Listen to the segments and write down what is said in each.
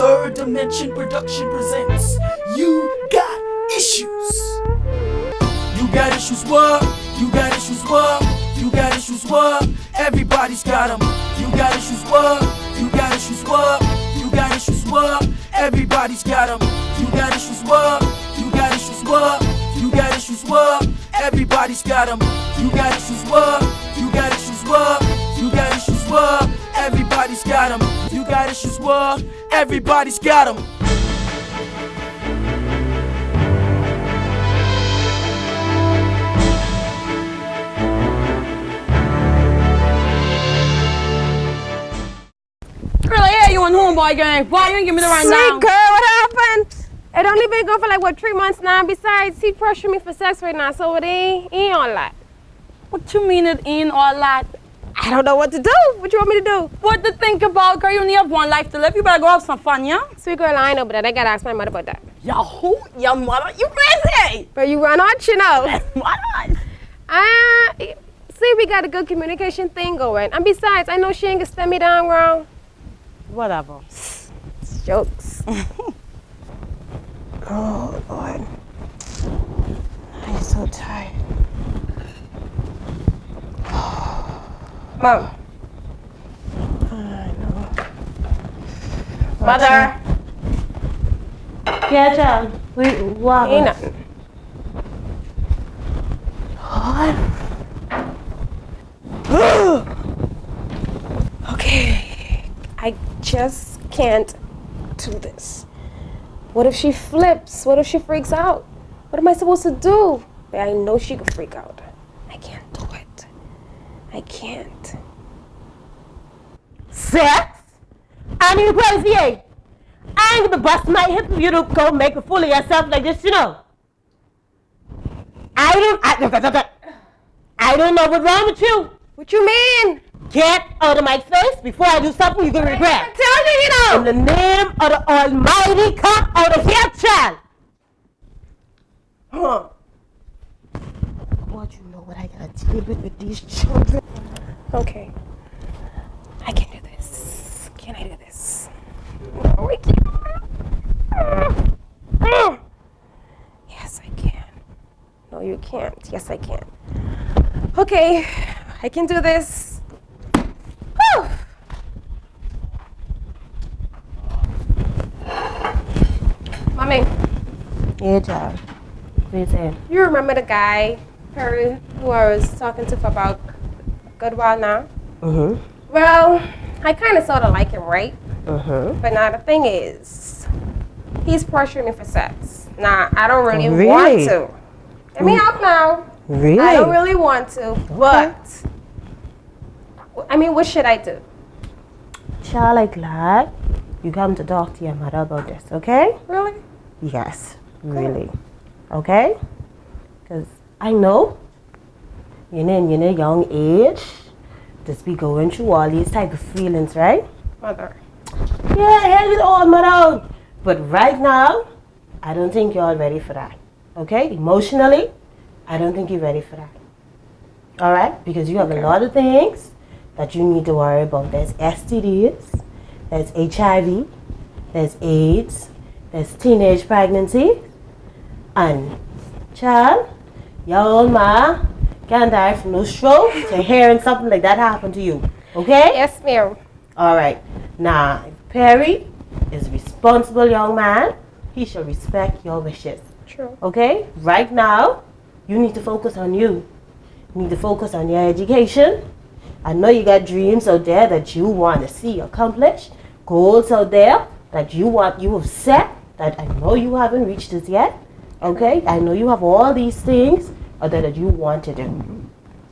Third Dimension Production presents You Got Issues. You got issues, what? You got issues, what? You got issues, what? Everybody's got them. You got issues, what? You got issues, what? You got issues, what? Everybody's got them. You got issues, what? You got issues, what? You got issues, what? Everybody's got them. You got issues, what? You got issues, what? You got issues, what? Everybody's got them. You got issues, what? Everybody's got them. Girl, I hear you on homeboy gang. Why you ain't give me the rundown? Sweet girl, what happened? It only been going for like, what, 3 months now? Besides, he pressuring me for sex right now, so it ain't all that. What you mean it ain't all that? I don't know what to do. What you want me to do? What to think about, girl? You only have one life to live. You better go have some fun, yeah? Sweet girl, I ain't know, but I gotta ask my mother about that. Yo, who? Your mother? You crazy? But you run out, you know. What? See, we got a good communication thing going. And besides, I know she ain't gonna stand me down wrong. Whatever. It's jokes. Oh, Lord. I'm so tired. Mom. I know. Mother. Yeah, child. Wait, what? Ain't nothing. Okay. I just can't do this. What if she flips? What if she freaks out? What am I supposed to do? But I know she could freak out. I can't do it. I can't. Sex? I mean, crazy, eh? I ain't gonna bust my hip for you to go make a fool of yourself like this, you know. I don't know what's wrong with you. What you mean? Get out of my face before I do something you're gonna regret. Tell me, you know. In the name of the Almighty, come out of here, child. Huh? God, you know what I gotta deal with these children. Okay. I can do this. Can I do this? No, I can't. Yes, I can. No, you can't. Yes, I can. Okay, I can do this. Whew. Mommy. Yeah, child. What you saying? You remember the guy, Perry, who I was talking to for about a good while now? Mm-hmm. Well, I kind of sort of like him, right? Mm-hmm. But now the thing is, he's pressuring me for sex. Now, I don't really Really? want to. Let me help now. Really? I don't really want to, but, I mean, what should I do? Child, I'm glad you come to talk to your mother about this, okay? Really? Yes, really. Okay? Because I know you're in a young age to be going through all these type of feelings, right? Mother. Yeah, hell it all, mother. But right now, I don't think you're all ready for that. Okay? Emotionally, I don't think you're ready for that. All right? Because you have a lot of things that you need to worry about. There's STDs, there's HIV, there's AIDS, there's teenage pregnancy, and child, your old ma can't die from no stroke to hearing something like that happen to you. Okay? Yes, ma'am. All right. Now, Perry is a responsible young man. He should respect your wishes. True. Okay? Right now, you need to focus on you. You need to focus on your education. I know you got dreams out there that you want to see accomplished. Goals out there that you have set that I know you haven't reached it yet. Okay? I know you have all these things out there that you want to do.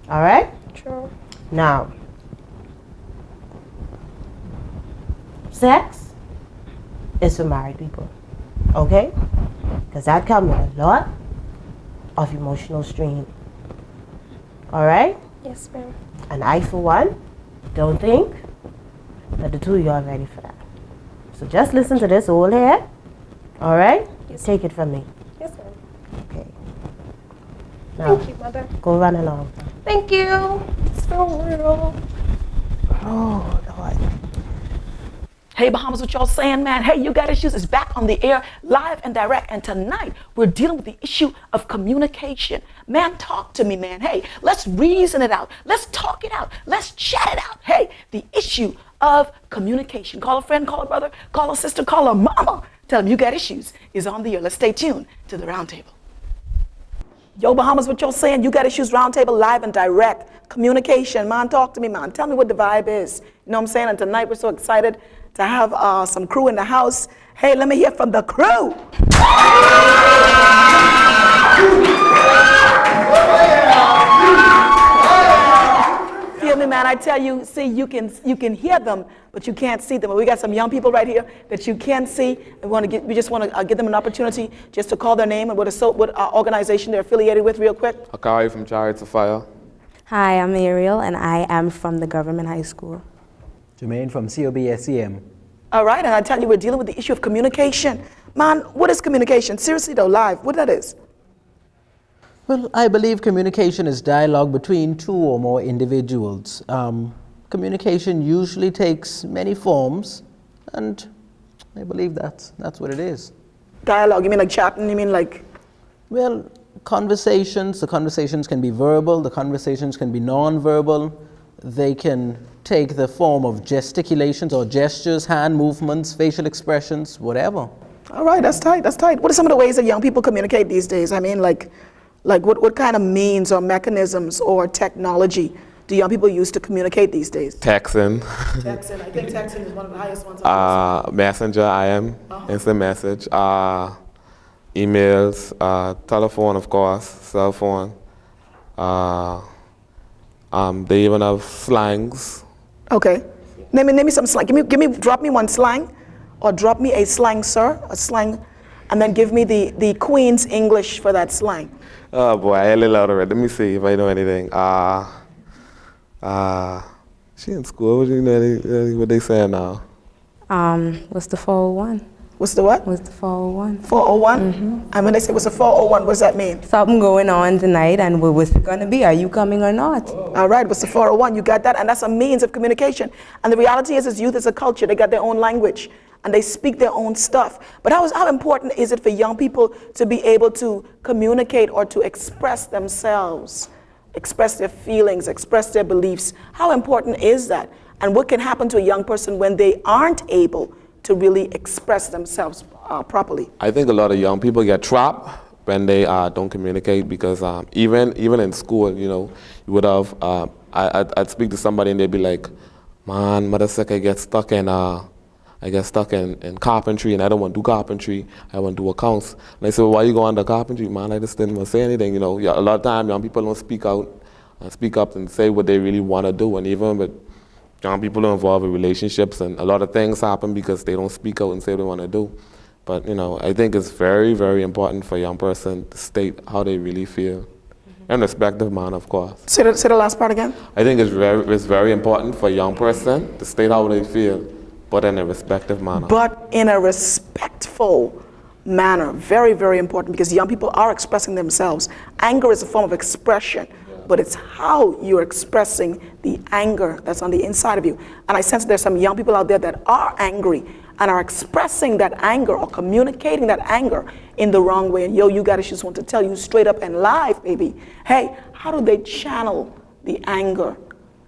All right? True. Now, sex is for married people, okay? Because that comes with a lot of emotional strain. All right? Yes, ma'am. And I, for one, don't think that the two of you are ready for that. So just listen to this all here, all right? Yes. Take it from me. Yes, ma'am. Okay. Now, Thank you, Mother. go run along. Thank you. So real. Oh, Lord. Hey, Bahamas, what y'all saying, man? Hey, You Got Issues is back on the air, live and direct. And tonight, we're dealing with the issue of communication. Man, talk to me, man. Hey, let's reason it out. Let's talk it out. Let's chat it out. Hey, the issue of communication. Call a friend, call a brother, call a sister, call a mama. Tell them You Got Issues is on the air. Let's stay tuned to the roundtable. Yo, Bahamas, what y'all saying? You Got Issues roundtable, live and direct. Communication, man, talk to me, man. Tell me what the vibe is. You know what I'm saying? And tonight we're so excited to have some crew in the house. Hey, let me hear from the crew. Feel me, man? I tell you, see, you can hear them, but you can't see them. We got some young people right here that you can see. We just want to give them an opportunity just to call their name and what organization they're affiliated with, real quick. Akari from Chariots of Fire. Hi, I'm Ariel, and I am from the government high school. Jermaine from COB-SCM. All right, and I tell you, we're dealing with the issue of communication. Man, what is communication? Seriously though, live, what that is? Well, I believe communication is dialogue between two or more individuals. Communication usually takes many forms, and I believe that's what it is. Dialogue, you mean like chatting? You mean like? Well, conversations, the conversations can be verbal, the conversations can be non-verbal. They can take the form of gesticulations or gestures, hand movements, facial expressions, whatever. All right, that's tight, that's tight. What are some of the ways that young people communicate these days? I mean, like what kind of means or mechanisms or technology do young people use to communicate these days? Texting. Texting, I think texting is one of the highest ones. Messenger, instant message. Emails, telephone, of course, cell phone. They even have slangs. Okay. Name me some slang. Drop me one slang, or drop me a slang, sir, a slang, and then give me the Queen's English for that slang. Oh boy, I a little out of it. Let me see if I know anything. She in school. What they saying now? What's the 401? What's the what? What's the 401? 401? Mm-hmm. And when they say what's a 401, what does that mean? Something going on tonight, and what's it gonna be? Are you coming or not? All right, what's the 401? You got that? And that's a means of communication. And the reality is youth is a culture. They got their own language, and they speak their own stuff. But how important is it for young people to be able to communicate or to express themselves, express their feelings, express their beliefs? How important is that? And what can happen to a young person when they aren't able to really express themselves properly? I think a lot of young people get trapped when they don't communicate, because even in school, you would have, I'd speak to somebody and they'd be like, man, mother said I get stuck in carpentry, and I don't want to do carpentry, I want to do accounts. And I said, well, why you going to carpentry? Man, I just didn't want to say anything, A lot of times young people don't speak out and speak up and say what they really want to do. And even with young people are involved in relationships, and a lot of things happen because they don't speak out and say what they want to do. But, I think it's very, very important for a young person to state how they really feel. In a respective manner, of course. Say the last part again. I think it's very important for a young person to state how they feel, but in a respective manner. But in a respectful manner. Very, very important, because young people are expressing themselves. Anger is a form of expression. But it's how you're expressing the anger that's on the inside of you. And I sense there's some young people out there that are angry and are expressing that anger or communicating that anger in the wrong way. And You Got Issues want to tell you straight up and live, baby, hey, how do they channel the anger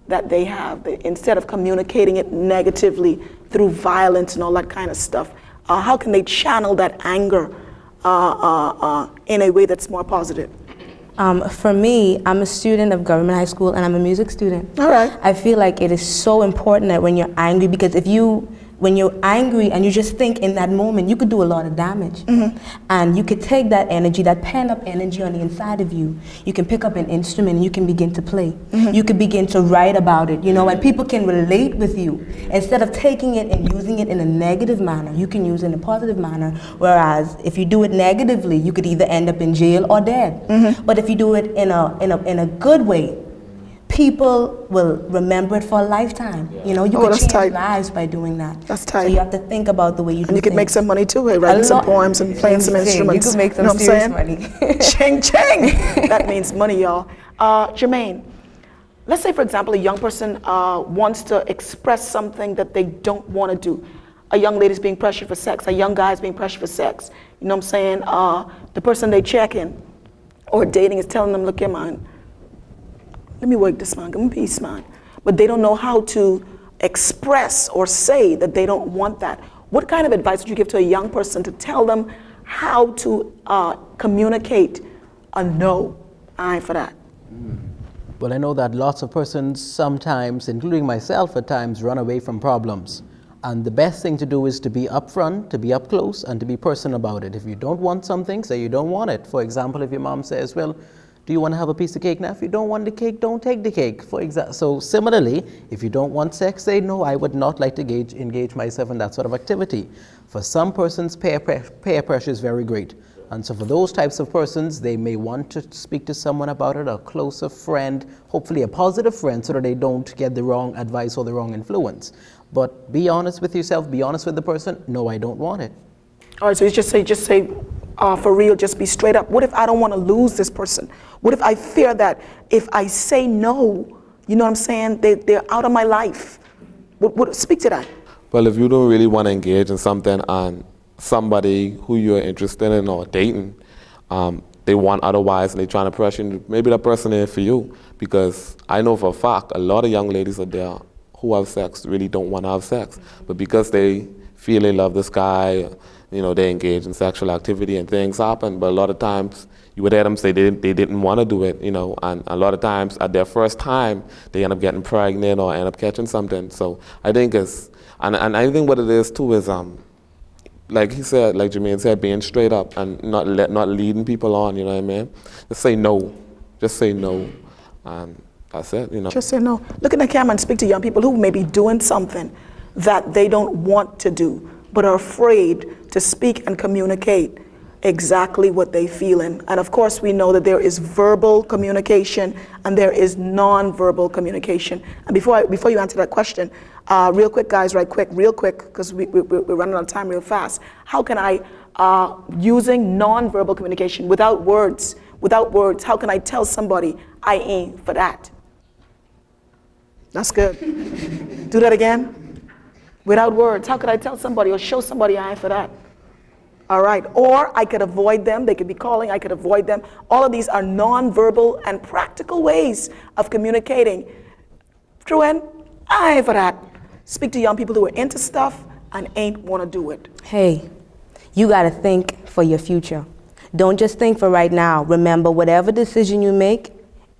that they have instead of communicating it negatively through violence and all that kind of stuff? How can they channel that anger in a way that's more positive? For me, I'm a student of government high school, and I'm a music student. All right. I feel like it is so important that when you're angry, because when you're angry and you just think in that moment, you could do a lot of damage. Mm-hmm. And you could take that energy, that pent up energy on the inside of you, you can pick up an instrument and you can begin to play. Mm-hmm. You could begin to write about it, and people can relate with you. Instead of taking it and using it in a negative manner, you can use it in a positive manner. Whereas if you do it negatively, you could either end up in jail or dead. Mm-hmm. But if you do it in a good way, people will remember it for a lifetime. You can change lives by doing that. That's tight. So you have to think about the way you do And you can make some money too, writing some poems and playing some instruments. You can make some serious money. Ching, ching! That means money, y'all. Jermaine, let's say, for example, a young person wants to express something that they don't want to do. a young lady's being pressured for sex, a young guy's being pressured for sex. You know what I'm saying? The person they checking or dating is telling them, look here, man, let me work this, man, give me peace, man. But they don't know how to express or say that they don't want that. What kind of advice would you give to a young person to tell them how to communicate a no? I ain't for that. Well, I know that lots of persons sometimes, including myself at times, run away from problems. And the best thing to do is to be upfront, to be up close, and to be personal about it. If you don't want something, say you don't want it. For example, if your mom says, well, do you want to have a piece of cake now? If you don't want the cake, don't take the cake. So similarly, if you don't want sex, say, no, I would not like to engage myself in that sort of activity. For some persons, peer pressure is very great. And so for those types of persons, they may want to speak to someone about it, a closer friend, hopefully a positive friend, so that they don't get the wrong advice or the wrong influence. But be honest with yourself, be honest with the person, no, I don't want it. All right, so you just say, for real, just be straight up. What if I don't want to lose this person? What if I fear that if I say no, you know what I'm saying, they're out of my life? Speak to that. Well, if you don't really want to engage in something and somebody who you're interested in or dating, they want otherwise and they're trying to pressure you, maybe that person ain't for you. Because I know for a fact, a lot of young ladies out there who have sex really don't want to have sex. But because they feel they love this guy, you know, they engage in sexual activity and things happen. But a lot of times you would hear them say they didn't want to do it, you know, and a lot of times at their first time, they end up getting pregnant or end up catching something. So I think it's, and I think what it is too is, like he said, like Jermaine said, being straight up and not leading people on, you know what I mean? Just say no. Just say no. And that's it, you know. Just say no. Look in the camera and speak to young people who may be doing something that they don't want to do, but are afraid to speak and communicate exactly what they feeling. And of course, we know that there is verbal communication and there is non-verbal communication. And before you answer that question, real quick, guys, real quick, because we're running out of time real fast. How can I, using non-verbal communication without words, how can I tell somebody I ain't for that? That's good. Do that again. Without words, how could I tell somebody or show somebody I ain't for that? All right, or I could avoid them. They could be calling, I could avoid them. All of these are non-verbal and practical ways of communicating. True, and I ain't for that. Speak to young people who are into stuff and ain't want to do it. Hey, you got to think for your future. Don't just think for right now. Remember, whatever decision you make,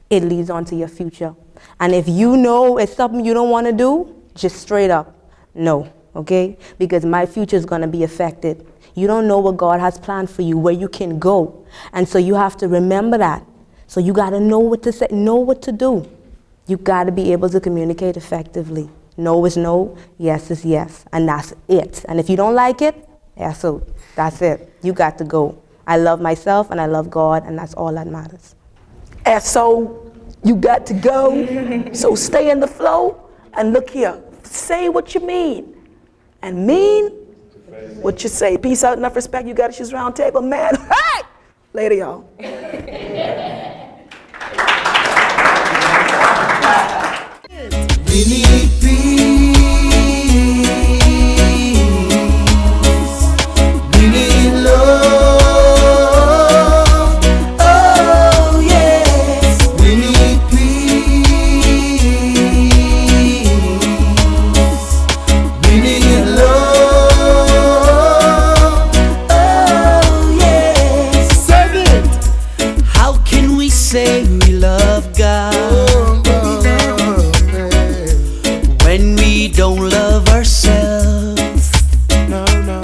it leads on to your future. And if you know it's something you don't want to do, just straight up, no, okay? Because my future is going to be affected. You don't know what God has planned for you, where you can go. And so you have to remember that. So you got to know what to say, know what to do. You got to be able to communicate effectively. No is no, yes is yes, and that's it. And if you don't like it, yeah, so that's it. You got to go. I love myself and I love God, and that's all that matters. And so you got to go. So stay in the flow and look here. Say what you mean and mean what you say. Peace out, enough respect. Ugatissues round table, man. Hey! Later, y'all. We need peace. We need love. Oh yes. We need peace. We need love. Oh yes. Serve it. How can we say we love God when we don't love ourselves? No, no, no.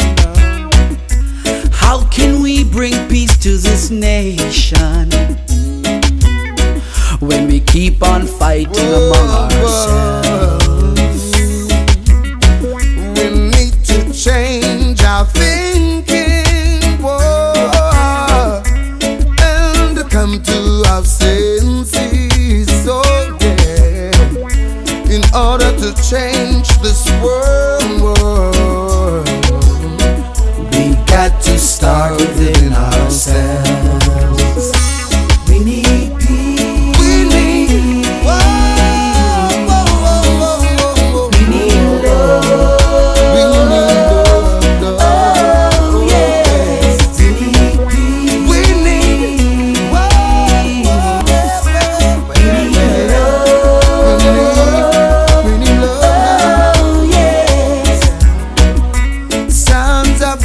How can we bring peace to this nation when we keep on fighting among ourselves? We need to change our thinking, whoa, and come to our senses, so yeah, in order to change this world, we got to start within ourselves. We need peace. We need, whoa, whoa,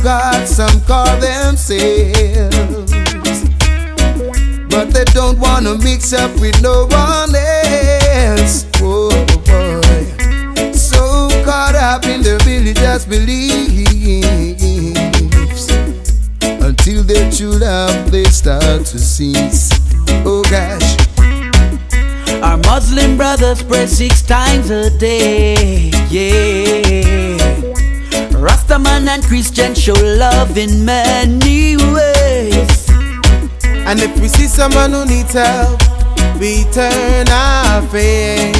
God, some call themselves, but they don't want to mix up with no one else. Oh boy, so caught up in the religious beliefs, until their true love they start to cease. Oh gosh. Our Muslim brothers pray 6 times a day, yeah. Rastaman and Christian show love in many ways. And if we see someone who needs help, we turn our face.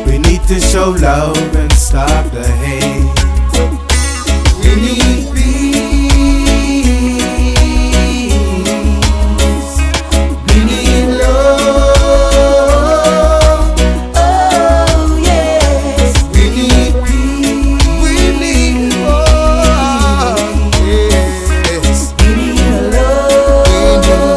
We need to show love and stop the hate. We need peace. We need love. Oh yes. We need peace. We need love. Yes. We need love. We need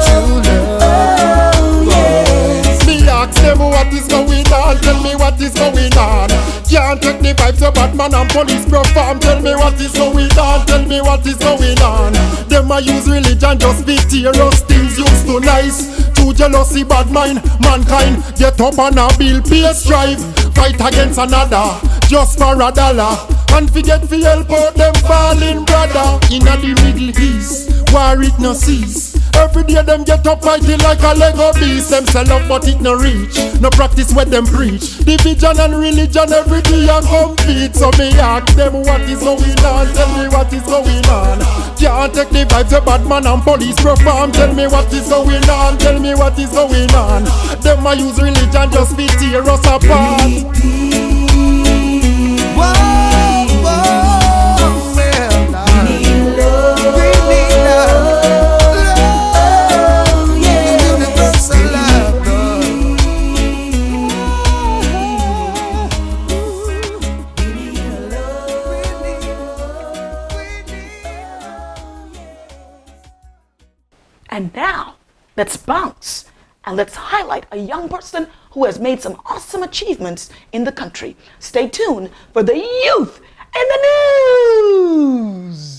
true love. Oh yes. Me ask them what is going on. Tell me what is going on. Can't take the vibes of Batman and police perform. Tell me what is going on. Tell me what is going on. Them a use religion just be terrorous. Things used to nice. Too jealousy, bad mind, mankind. Get up and a build peace strive. Fight against another just for $1. And forget fi help out them falling brother. Inna the Middle East, war it no cease. Every day them get up fighting like a Lego beast. Them sell up but it no reach. No practice what them preach. Division and religion every day a compete. So me ask them what is going on. Tell me what is going on. Can't take the vibes of Batman and police perform. Tell me what is going on. Tell me what is going on. Them a use religion just be tear us apart. And now, let's bounce and let's highlight a young person who has made some awesome achievements in the country. Stay tuned for the youth in the news.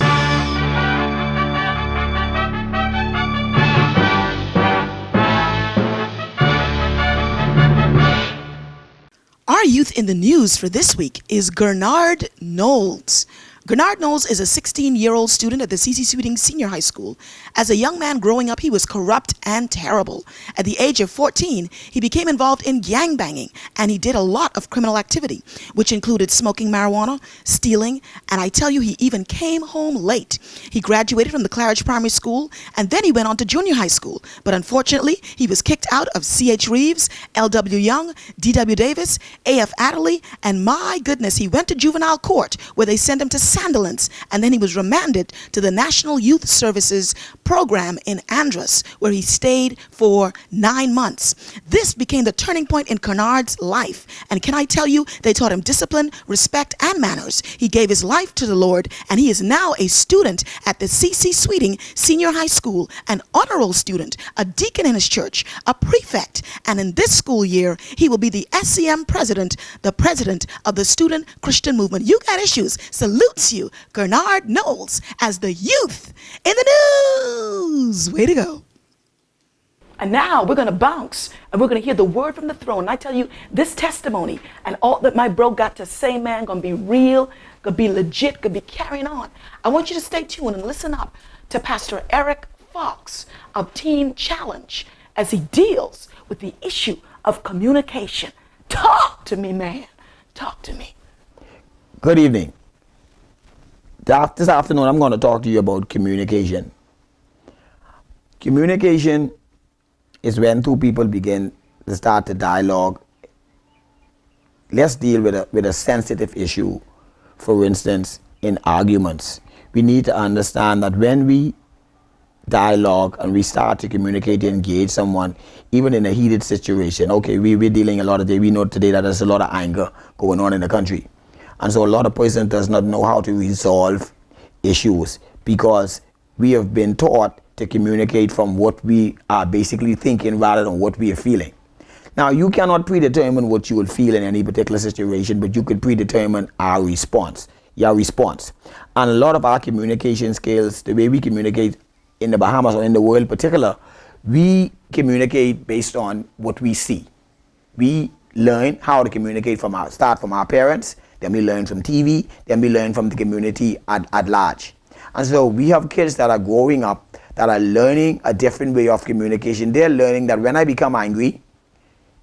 Our youth in the news for this week is Gernard Knowles. Gernard Knowles is a 16-year-old student at the C.C. Sweeting Senior High School. As a young man growing up, he was corrupt and terrible. At the age of 14, he became involved in gangbanging, and he did a lot of criminal activity, which included smoking marijuana, stealing, and I tell you, he even came home late. He graduated from the Claridge Primary School, and then he went on to junior high school. But unfortunately, he was kicked out of C.H. Reeves, L.W. Young, D.W. Davis, A.F. Adderley, and my goodness, he went to juvenile court, where they sent him to Sandilands, and then he was remanded to the National Youth Services program in Andros, where he stayed for 9 months. This became the turning point in Gernard's life, and can I tell you, they taught him discipline, respect, and manners. He gave his life to the Lord, and he is now a student at the C.C. Sweeting Senior High School, an honor roll student, a deacon in his church, a prefect, and in this school year, he will be the SCM president, the president of the Student Christian Movement. Ugatissues salutes you, Gernard Knowles, as the youth in the news. Way to go. And now we're going to bounce and we're going to hear the word from the throne. And I tell you, this testimony and all that my bro got to say, man, going to be real, going to be legit, going to be carrying on. I want you to stay tuned and listen up to Pastor Eric Fox of Teen Challenge as he deals with the issue of communication. Talk to me, man. Talk to me. Good evening. This afternoon, I'm going to talk to you about communication. Communication is when two people begin to start a dialogue. Let's deal with a sensitive issue. For instance, in arguments, we need to understand that when we dialogue and we start to communicate and engage someone, even in a heated situation, okay, we're dealing a lot of, we know today that there's a lot of anger going on in the country. And so a lot of persons does not know how to resolve issues because we have been taught to communicate from what we are basically thinking rather than what we are feeling. Now, you cannot predetermine what you will feel in any particular situation, but you can predetermine our response. your response. And a lot of our communication skills, the way we communicate in the Bahamas or in the world in particular, we communicate based on what we see. We learn how to communicate start from our parents, then we learn from TV, then we learn from the community at large. And so we have kids that are growing up that are learning a different way of communication. They're learning that when I become angry,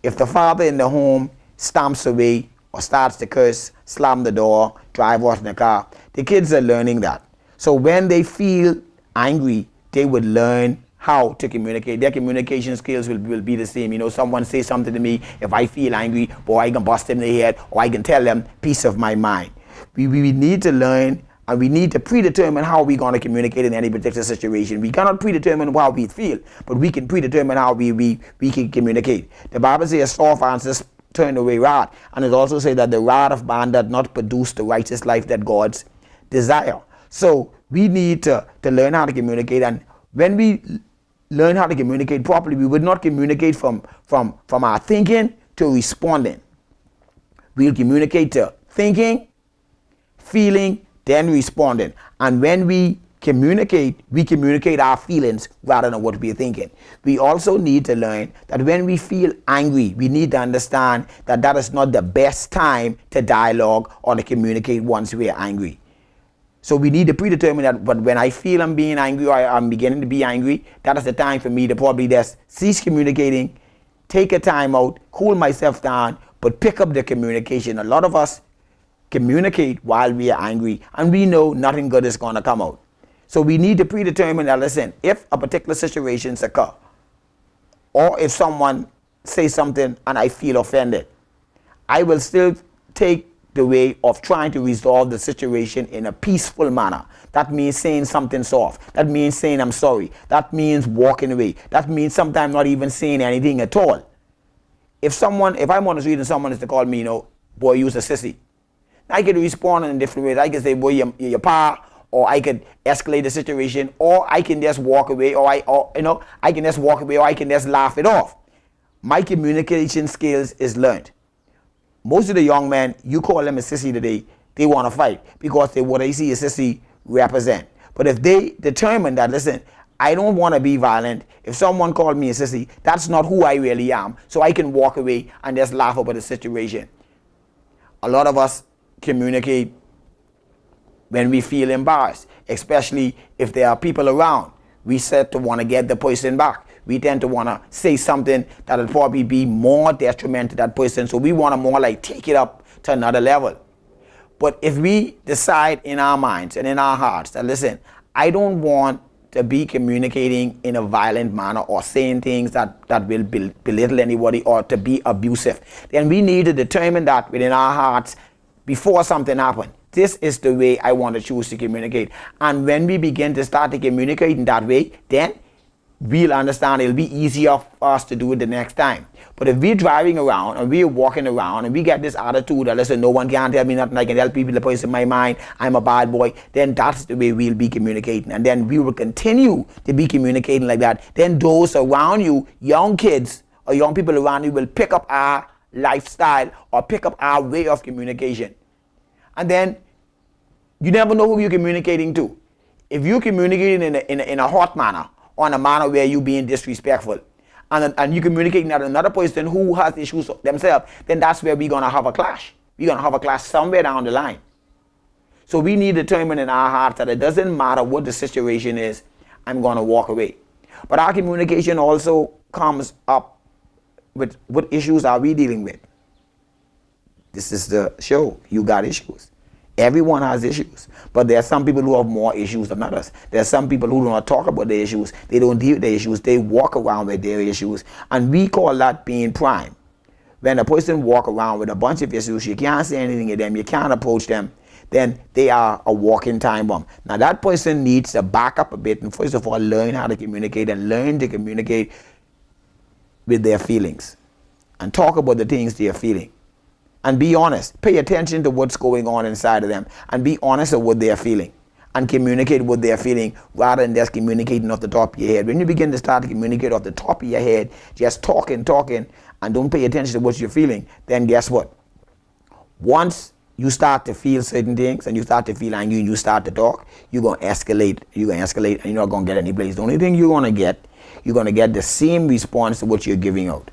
if the father in the home stamps away or starts to curse, slam the door, drive off in the car, the kids are learning that. So when they feel angry, they would learn how to communicate. Their communication skills will be the same. You know, someone say something to me, if I feel angry, boy, I can bust them in the head, or I can tell them peace of my mind. We need to learn, and we need to predetermine how we're going to communicate in any particular situation. We cannot predetermine how we feel, but we can predetermine how we can communicate. The Bible says, soft answers turn away wrath, and it also says that the wrath of man does not produce the righteous life that God's desire. So we need to learn how to communicate, and when we learn how to communicate properly, we would not communicate from our thinking to responding. We'll communicate to thinking, feeling, then responding. And when we communicate our feelings rather than what we're thinking. We also need to learn that when we feel angry, we need to understand that that is not the best time to dialogue or to communicate once we are angry. So we need to predetermine that, but when I feel I'm being angry or I'm beginning to be angry, that is the time for me to probably just cease communicating, take a time out, cool myself down, but pick up the communication. A lot of us communicate while we are angry, and we know nothing good is going to come out. So we need to predetermine that, listen, if a particular situation occurs, or if someone says something and I feel offended, I will still take the way of trying to resolve the situation in a peaceful manner. That means saying something soft. That means saying I'm sorry. That means walking away. That means sometimes not even saying anything at all. If I'm on the street and someone is to call me, you know, boy, you's a sissy, I could respond in different ways. I could say, boy, you're your pa, or I could escalate the situation, or I can just walk away, or I can just walk away, or I can just laugh it off. My communication skills is learned. Most of the young men, you call them a sissy today, they want to fight because what they see a sissy represent. But if they determine that, listen, I don't want to be violent. If someone called me a sissy, that's not who I really am. So I can walk away and just laugh over the situation. A lot of us communicate when we feel embarrassed, especially if there are people around. We said to want to get the person back. We tend to want to say something that will probably be more detrimental to that person. So we want to more like take it up to another level. But if we decide in our minds and in our hearts that, listen, I don't want to be communicating in a violent manner or saying things that will belittle anybody or to be abusive, then we need to determine that within our hearts before something happens. This is the way I want to choose to communicate. And when we begin to start to communicate in that way, then we'll understand it'll be easier for us to do it the next time. But if we're driving around and we're walking around and we get this attitude that, listen, no one can tell me nothing, I can tell people the person in my mind, I'm a bad boy, then that's the way we'll be communicating. And then we will continue to be communicating like that. Then those around you, young kids or young people around you, will pick up our lifestyle or pick up our way of communication. And then you never know who you're communicating to. If you're communicating in a hot manner, or in a manner where you're being disrespectful, and you're communicating with another person who has issues themselves, then that's where we're going to have a clash. We're going to have a clash somewhere down the line. So we need to determine in our hearts that it doesn't matter what the situation is, I'm going to walk away. But our communication also comes up with what issues are we dealing with. This is the show, You Got Issues. Everyone has issues, but there are some people who have more issues than others. There are some people who do not talk about their issues. They don't deal with their issues. They walk around with their issues, and we call that being prime. When a person walk around with a bunch of issues, you can't say anything to them, you can't approach them, then they are a walking time bomb. Now that person needs to back up a bit and first of all learn how to communicate and learn to communicate with their feelings and talk about the things they are feeling. And be honest. Pay attention to what's going on inside of them and be honest with what they are feeling and communicate what they are feeling rather than just communicating off the top of your head. When you begin to start to communicate off the top of your head, just talking and don't pay attention to what you're feeling, then guess what? Once you start to feel certain things and you start to feel angry and you start to talk, you're going to escalate. You're going to escalate and you're not going to get any place. The only thing you're going to get the same response to what you're giving out.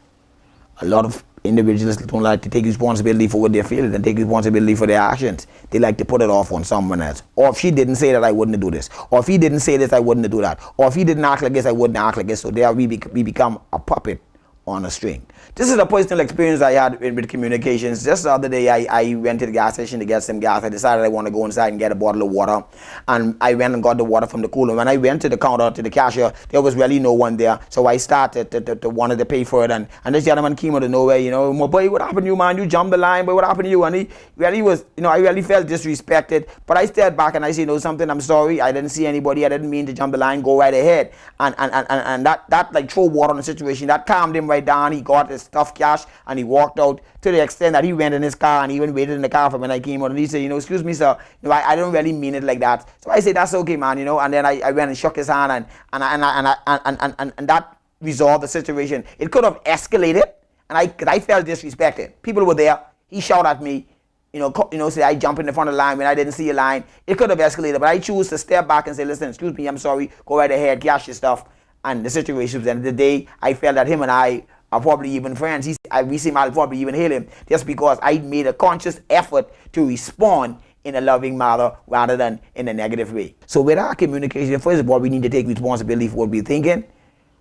A lot of individuals don't like to take responsibility for what they're feeling and take responsibility for their actions. They like to put it off on someone else. Or if she didn't say that, I wouldn't do this. Or if he didn't say this, I wouldn't do that. Or if he didn't act like this, I wouldn't act like this. So there we become a puppet on a string. This is a personal experience I had with communications. Just the other day, I went to the gas station to get some gas. I decided I want to go inside and get a bottle of water. And I went and got the water from the cooler. When I went to the counter, to the cashier, there was really no one there. So I started to wanted to pay for it. And this gentleman came out of nowhere, you know, my boy, what happened to you, man? You jumped the line, boy, what happened to you? And he really was, you know, I really felt disrespected. But I stepped back and I said, you know something, I'm sorry. I didn't see anybody. I didn't mean to jump the line. Go right ahead. And that like throw water on the situation. That calmed him right down. He got his stuff cash and he walked out, to the extent that he went in his car and even waited in the car for when I came out, and he said, you know, excuse me, sir, you know, I don't really mean it like that. So I said, that's okay, man, you know, and then I went and shook his hand and that resolved the situation. It could have escalated, and I felt disrespected. People were there. He shouted at me, you know, say I jumped in the front of the line when I didn't see a line. It could have escalated, but I choose to step back and say, listen, excuse me, I'm sorry, go right ahead, cash your stuff. And the situation was, at the end of the day, I felt that him and I are probably even friends. We seem I'll probably even hail him just because I made a conscious effort to respond in a loving manner rather than in a negative way. So with our communication, first of all, we need to take responsibility for what we're thinking,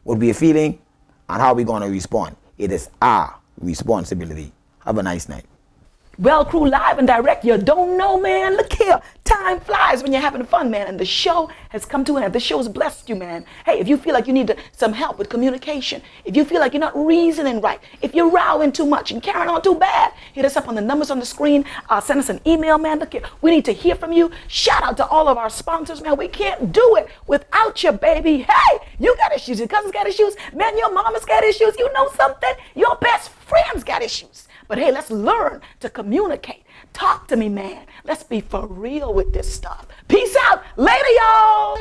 what we're feeling, and how we're going to respond. It is our responsibility. Have a nice night. Well, crew, live and direct, you don't know, man. Look here, time flies when you're having fun, man, and the show has come to an end. The show's blessed you, man. Hey, if you feel like you need some help with communication, if you feel like you're not reasoning right, if you're rowing too much and carrying on too bad, hit us up on the numbers on the screen. Send us an email, man. Look here, we need to hear from you. Shout out to all of our sponsors, man. We can't do it without you, baby. Hey, you got issues. Your cousins got issues. Man, your mama's got issues. You know something? Your best friends got issues. But hey, let's learn to communicate. Talk to me, man. Let's be for real with this stuff. Peace out. Later, y'all.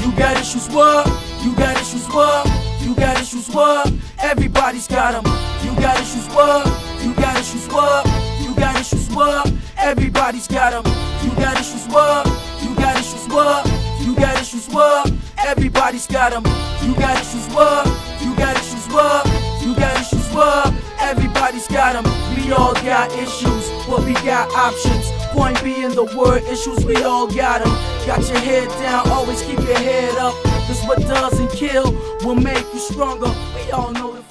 You got issues, what? You got issues, what? You got issues, what? Everybody's got them. You got issues, what? You got issues, what? You got issues, what? Everybody's got them. You got issues, what? You got issues, what? You got issues, what? Everybody's got them. You got issues, what? You got issues, what? You got issues, what? Everybody's got them. We all got issues, but we got options. Point being the word issues, we all got them. Got your head down, always keep your head up. Cause what doesn't kill will make you stronger. We all know the